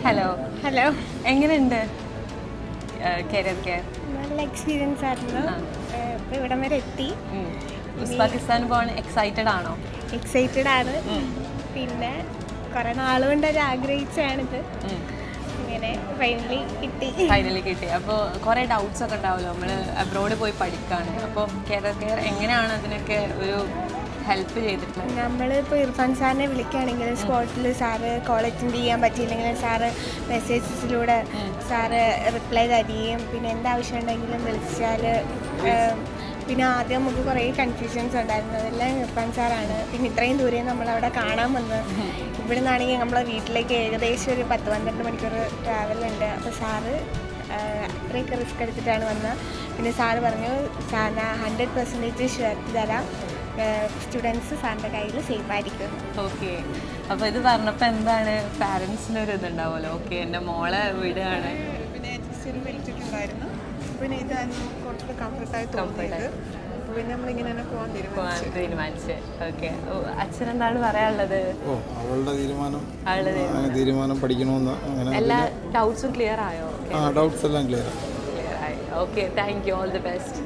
Hello. Hello. എങ്ങനെയുണ്ട് career care? നല്ല experience ആയിരുന്നു. ഇപ്പോൾ ഇവിടം വരെ എത്തി. ഉസ്ബെക്കിസ്ഥാൻ പോകാൻ എക്സൈറ്റഡ് ആണോ? എക്സൈറ്റഡ് ആണ്. പിന്നെ കുറേ നാളുകൊണ്ട് ഒരു ആഗ്രഹിച്ചാണിത്. ഇങ്ങനെ ഫൈനലി കിട്ടി. അപ്പോൾ കുറേ ഡൗട്ട്സ് ഒക്കെ ഉണ്ടാവുമല്ലോ, നമ്മൾ അബ്രോഡ് പോയി പഠിക്കുകയാണ്. അപ്പോൾ കരിയർ കെയർ എങ്ങനെയാണ് അതിനൊക്കെ ഒരു ഹെൽപ്പ് ചെയ്തിട്ടുള്ളത്? നമ്മളിപ്പോൾ ഇർഫാൻ സാറിനെ വിളിക്കുകയാണെങ്കിൽ സ്പോട്ടിൽ സാറ് കോൾ അറ്റൻഡ് ചെയ്യാൻ പറ്റിയില്ലെങ്കിൽ സാറ് മെസ്സേജസിലൂടെ സാറ് റിപ്ലൈ തരികയും പിന്നെ എന്താവശ്യം ഉണ്ടെങ്കിലും വിളിച്ചാൽ പിന്നെ ആദ്യം നമുക്ക് കുറേ കൺഫ്യൂഷൻസ് ഉണ്ടായിരുന്നു. അതെല്ലാം ഇർഫാൻ സാറാണ്. പിന്നെ ഇത്രയും ദൂരെ നമ്മളവിടെ കാണാൻ വന്ന് ഇവിടെ നിന്നാണെങ്കിൽ നമ്മളെ വീട്ടിലേക്ക് ഏകദേശം ഒരു 10-12 മണിക്കൂർ ട്രാവലുണ്ട്. അപ്പോൾ സാറ് അത്രയൊക്കെ റിസ്ക് എടുത്തിട്ടാണ് വന്നത്. പിന്നെ സാറ് പറഞ്ഞു സാറിന് 100% ഷുവറിറ്റി തരാം, സ്റ്റുഡൻസ് സാറിൻ്റെ കയ്യിൽ സേഫ് ആയിരിക്കും. ഓക്കെ. അപ്പോൾ ഇത് പറഞ്ഞപ്പോൾ എന്താണ് പാരൻസിനൊരു ഇതുണ്ടാവുമല്ലോ, ഓക്കെ എൻ്റെ മോളെ വിടുകയാണ്. പിന്നെ വിളിച്ചിട്ടുണ്ടായിരുന്നു. പിന്നെ ഇതാണ് കുറച്ച് കംഫർട്ടായി തോന്നിയത്. പിന്നെ നമ്മളിങ്ങനെ തന്നെ പോകാൻ തീരുമാനിച്ച്. ഓക്കെ. അച്ഛനെന്താണ് പറയാനുള്ളത്? അവളുടെ തീരുമാനം പഠിക്കണമെന്ന്. എല്ലാ ഡൗട്ട്സും ക്ലിയർ ആയോ? ഡൗട്ട്സ് എല്ലാം ക്ലിയർ ആയി. Okay, thank you, all the best.